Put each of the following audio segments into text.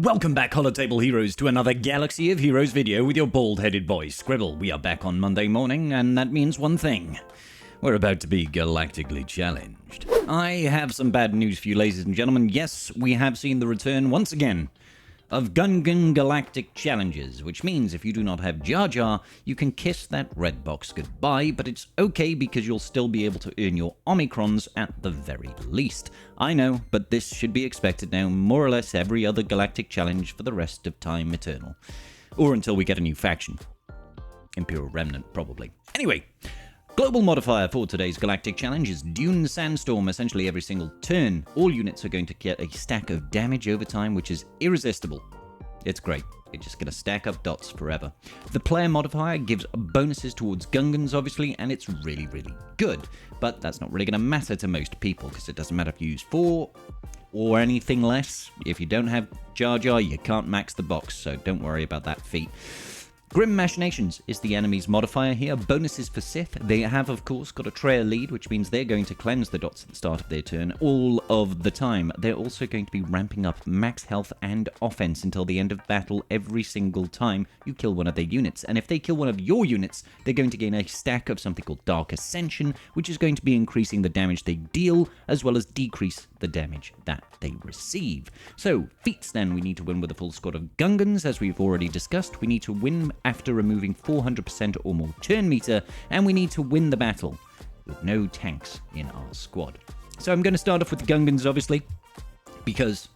Welcome back, Holotable Heroes, to another Galaxy of Heroes video with your bald-headed boy, Scribble. We are back on Monday morning, and that means one thing. We're about to be galactically challenged. I have some bad news for you, ladies and gentlemen. Yes, we have seen the return, once again, of Gungan Galactic Challenges, which means if you do not have Jar Jar, you can kiss that red box goodbye, but it's okay because you'll still be able to earn your Omicrons at the very least. I know, but this should be expected now, more or less every other Galactic Challenge for the rest of time eternal. Or until we get a new faction. Imperial Remnant, probably. Anyway, global modifier for today's Galactic Challenge is Dune Sandstorm. Essentially every single turn, all units are going to get a stack of damage over time, which is irresistible. It's great. You're just going to stack up dots forever. The player modifier gives bonuses towards Gungans, obviously, and it's really, really good. But that's not really going to matter to most people, because it doesn't matter if you use 4 or anything less. If you don't have Jar Jar, you can't max the box, so don't worry about that feat. Grim Machinations is the enemy's modifier here. Bonuses for Sith. They have, of course, got a trail lead, which means they're going to cleanse the dots at the start of their turn all of the time. They're also going to be ramping up max health and offense until the end of battle every single time you kill one of their units. And if they kill one of your units, they're going to gain a stack of something called Dark Ascension, which is going to be increasing the damage they deal, as well as decrease the damage that they receive. So, feats then, we need to win with a full squad of Gungans, as we've already discussed. We need to win after removing 400% or more turn meter, and we need to win the battle with no tanks in our squad. So I'm going to start off with the Gungans, obviously, because,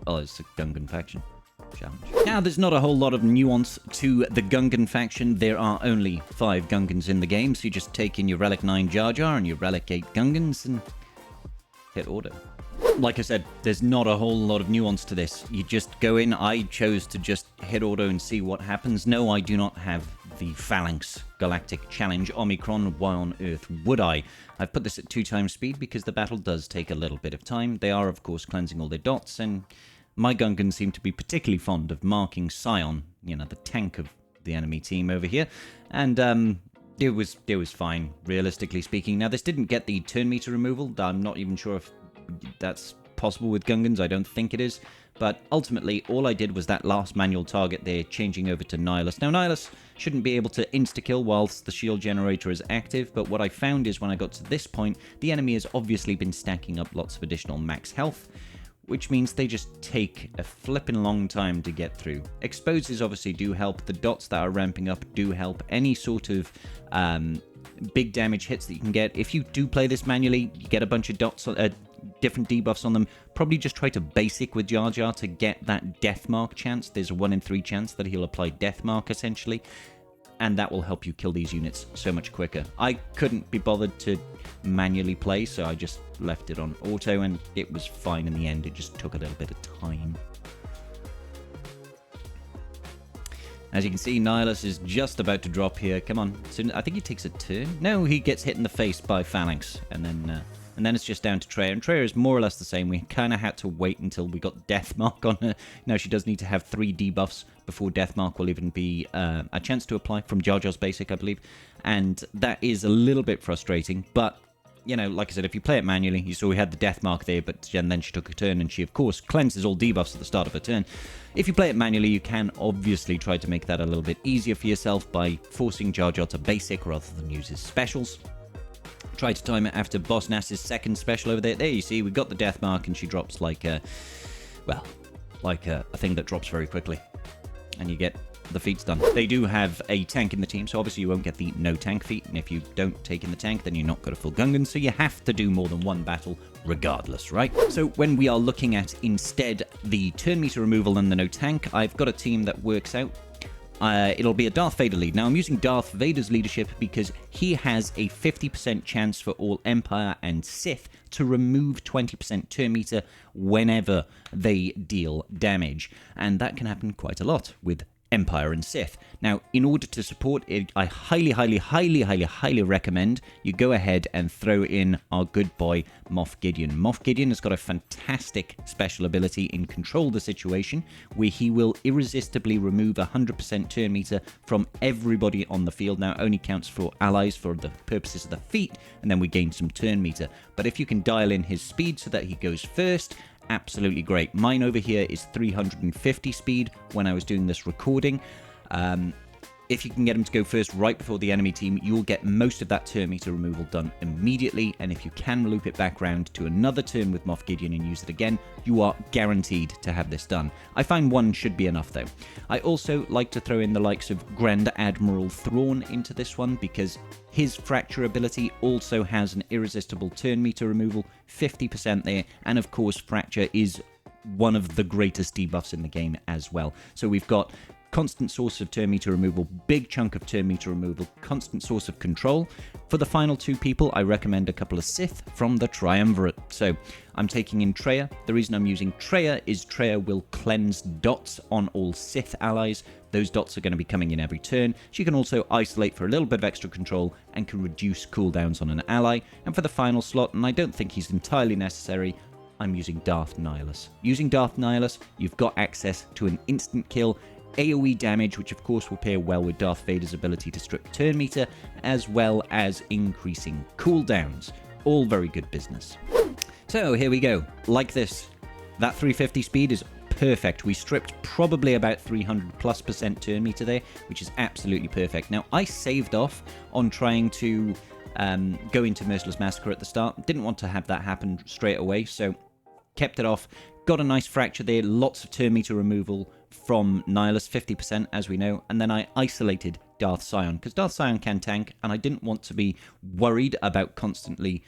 well, it's a Gungan faction challenge. Now, there's not a whole lot of nuance to the Gungan faction. There are only 5 Gungans in the game, so you just take in your Relic 9 Jar Jar and your Relic 8 Gungans and hit auto. Like I said, there's not a whole lot of nuance to this. You just go in. I chose to just hit auto and see what happens. No, I do not have the Phalanx Galactic Challenge Omicron. Why on earth would I? I've put this at 2 times speed because the battle does take a little bit of time. They are, of course, cleansing all their dots, and my Gungans seem to be particularly fond of marking Scion, you know, the tank of the enemy team over here, and it was fine, realistically speaking. Now, this didn't get the turn meter removal. I'm not even sure if that's possible with Gungans. I don't think it is. But ultimately, all I did was that last manual target there, changing over to Nihilus. Now, Nihilus shouldn't be able to insta-kill whilst the shield generator is active, but what I found is when I got to this point, the enemy has obviously been stacking up lots of additional max health, which means they just take a flippin' long time to get through. Exposes obviously do help. The dots that are ramping up do help. Any sort of big damage hits that you can get. If you do play this manually, you get a bunch of dots, different debuffs on them. Probably just try to basic with Jar Jar to get that death mark chance. There's a 1 in 3 chance that he'll apply death mark, essentially, and that will help you kill these units so much quicker. I couldn't be bothered to manually play, so I just left it on auto, and it was fine in the end. It just took a little bit of time. As you can see, Nihilus is just about to drop here. Come on. So I think he takes a turn. No, he gets hit in the face by Phalanx, and then it's just down to Treya. And Treya is more or less the same. We kind of had to wait until we got Deathmark on her. Now, she does need to have 3 debuffs before Deathmark will even be a chance to apply from Jar Jar's basic, I believe. And that is a little bit frustrating, but you know, like I said, if you play it manually, you saw we had the death mark there, but then she took a turn, and she, of course, cleanses all debuffs at the start of her turn. If you play it manually, you can obviously try to make that a little bit easier for yourself by forcing Jar Jar to basic rather than use his specials. Try to time it after Boss Nass's second special over there. There you see, we got the death mark, and she drops like a thing that drops very quickly. And you get the feats done. They do have a tank in the team, so obviously you won't get the no tank feat, and if you don't take in the tank, then you're not got a full Gungan, so you have to do more than one battle regardless, right? So when we are looking at instead the turn meter removal and the no tank, I've got a team that works out. It'll be a Darth Vader lead. Now, I'm using Darth Vader's leadership because he has a 50% chance for all Empire and Sith to remove 20% turn meter whenever they deal damage. And that can happen quite a lot with Empire and Sith. Now, in order to support it, I highly recommend you go ahead and throw in our good boy Moff Gideon. Moff Gideon has got a fantastic special ability in Control the Situation, where he will irresistibly remove 100% turn meter from everybody on the field. Now, it only counts for allies for the purposes of the feat, and then we gain some turn meter. But if you can dial in his speed so that he goes first, absolutely great. Mine over here is 350 speed when I was doing this recording. If you can get him to go first right before the enemy team, you'll get most of that turn meter removal done immediately, and if you can loop it back round to another turn with Moff Gideon and use it again, you are guaranteed to have this done. I find one should be enough though. I also like to throw in the likes of Grand Admiral Thrawn into this one, because his fracture ability also has an irresistible turn meter removal, 50% there, and of course fracture is one of the greatest debuffs in the game as well. So we've got constant source of turn meter removal, big chunk of turn meter removal, constant source of control. For the final two people, I recommend a couple of Sith from the Triumvirate. So I'm taking in Traya. The reason I'm using Traya is Traya will cleanse dots on all Sith allies. Those dots are going to be coming in every turn. She can also isolate for a little bit of extra control and can reduce cooldowns on an ally. And for the final slot, and I don't think he's entirely necessary, I'm using Darth Nihilus. Using Darth Nihilus, you've got access to an instant kill, AoE damage, which of course will pair well with Darth Vader's ability to strip turn meter, as well as increasing cooldowns. All very good business. So here we go. Like this. That 350 speed is perfect. We stripped probably about 300+% turn meter there, which is absolutely perfect. Now, I saved off on trying to go into Merciless Massacre at the start. Didn't want to have that happen straight away, so kept it off. Got a nice fracture there, lots of turn meter removal from Nihilus, 50% as we know, and then I isolated Darth Sion, because Darth Sion can tank, and I didn't want to be worried about constantly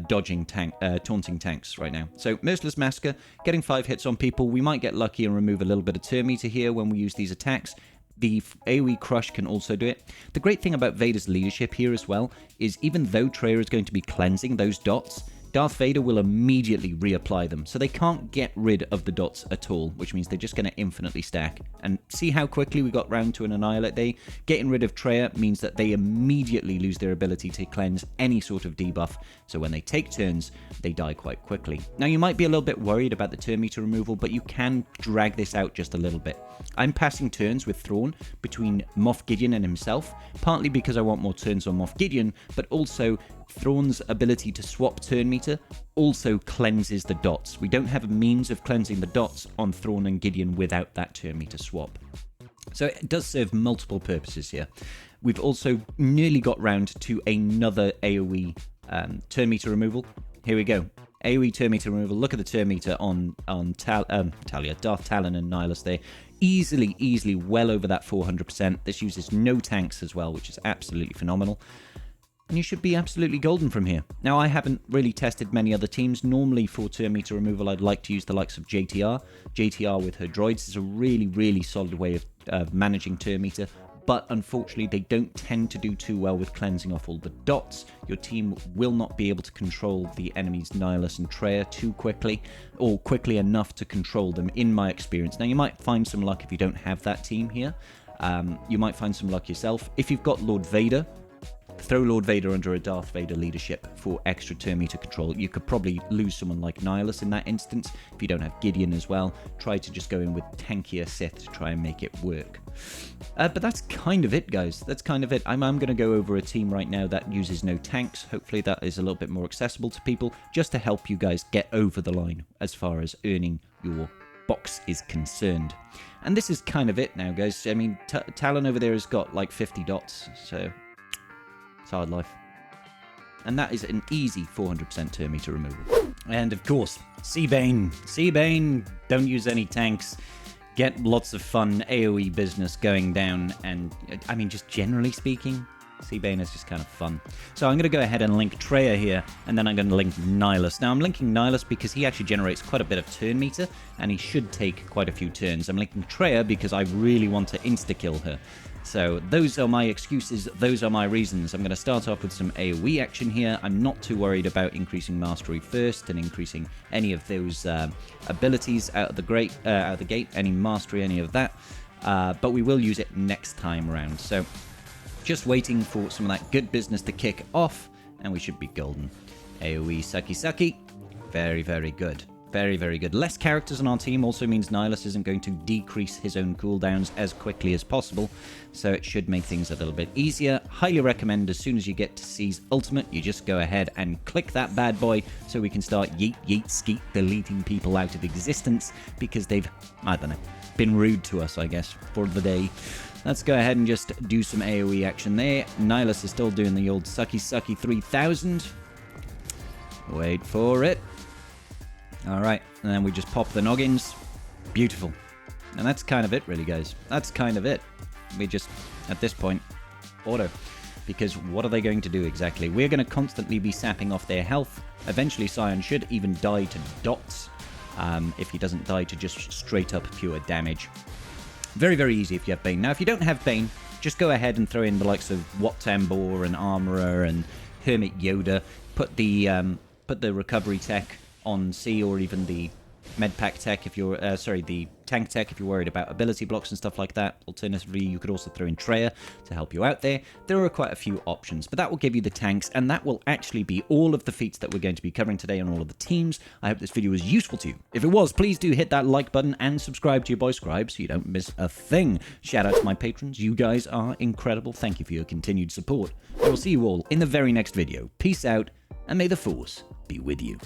dodging taunting tanks right now. So Merciless Massacre, getting 5 hits on people. We might get lucky and remove a little bit of turn meter here when we use these attacks. The AoE Crush can also do it. The great thing about Vader's leadership here as well is even though Traya is going to be cleansing those dots, Darth Vader will immediately reapply them, so they can't get rid of the dots at all, which means they're just going to infinitely stack. And see how quickly we got round to an Annihilate there? Getting rid of Traya means that they immediately lose their ability to cleanse any sort of debuff, so when they take turns, they die quite quickly. Now, you might be a little bit worried about the turn meter removal, but you can drag this out just a little bit. I'm passing turns with Thrawn between Moff Gideon and himself, partly because I want more turns on Moff Gideon, but also Thrawn's ability to swap turn meter also cleanses the dots. We don't have a means of cleansing the dots on Thrawn and Gideon without that turn meter swap. So it does serve multiple purposes here. We've also nearly got round to another AoE turn meter removal. Here we go. AoE turn meter removal. Look at the turn meter on Talia, Darth Talon and Nihilus there. Easily well over that 400%. This uses no tanks as well, which is absolutely phenomenal. And you should be absolutely golden from here. Now, I haven't really tested many other teams. Normally, for turn meter removal, I'd like to use the likes of JTR. JTR with her droids is a really solid way of managing turn meter, but unfortunately, they don't tend to do too well with cleansing off all the dots. Your team will not be able to control the enemy's Nihilus and Traya too quickly, or quickly enough to control them, in my experience. Now, you might find some luck if you don't have that team here. You might find some luck yourself. If you've got Lord Vader, throw Lord Vader under a Darth Vader leadership for extra turn meter control. You could probably lose someone like Nihilus in that instance. If you don't have Gideon as well, try to just go in with tankier Sith to try and make it work. But that's kind of it, guys. That's kind of it. I'm going to go over a team right now that uses no tanks. Hopefully that is a little bit more accessible to people, just to help you guys get over the line as far as earning your box is concerned. And this is kind of it now, guys. I mean, Talon over there has got like 50 dots, so it's hard life. And that is an easy 400% turn meter removal. And of course, Bane. Bane, don't use any tanks. Get lots of fun AoE business going down, and I mean, just generally speaking, Bane is just kind of fun. So I'm going to go ahead and link Traya here, and then I'm going to link Nihilus. Now I'm linking Nihilus because he actually generates quite a bit of turn meter, and he should take quite a few turns. I'm linking Traya because I really want to insta-kill her. So those are my excuses, those are my reasons. I'm going to start off with some AoE action here. I'm not too worried about increasing mastery first and increasing any of those abilities out of the gate, any mastery, any of that. But we will use it next time around. So just waiting for some of that good business to kick off, and we should be golden. AoE sucky. Very good. Very, very good. Less characters on our team also means Nihilus isn't going to decrease his own cooldowns as quickly as possible, so it should make things a little bit easier. Highly recommend as soon as you get to C's ultimate, you just go ahead and click that bad boy so we can start yeet, yeet, skeet, deleting people out of existence because they've, I don't know, been rude to us, I guess, for the day. Let's go ahead and just do some AoE action there. Nihilus is still doing the old sucky 3000. Wait for it. Alright, and then we just pop the noggins. Beautiful. And that's kind of it, really, guys. That's kind of it. We just, at this point, auto. Because what are they going to do exactly? We're going to constantly be sapping off their health. Eventually, Scion should even die to dots. If he doesn't die to just straight up pure damage. Very, very easy if you have Bane. Now, if you don't have Bane, just go ahead and throw in the likes of Wat-Tambor and Armorer and Hermit Yoda. Put the recovery tech on C, or even the medpack tech if you're, the tank tech if you're worried about ability blocks and stuff like that. Alternatively, you could also throw in Treya to help you out there. There are quite a few options, but that will give you the tanks, and that will actually be all of the feats that we're going to be covering today on all of the teams. I hope this video was useful to you. If it was, please do hit that like button and subscribe to your boy Scribe so you don't miss a thing. Shout out to my patrons. You guys are incredible. Thank you for your continued support. I will see you all in the very next video. Peace out, and may the Force be with you.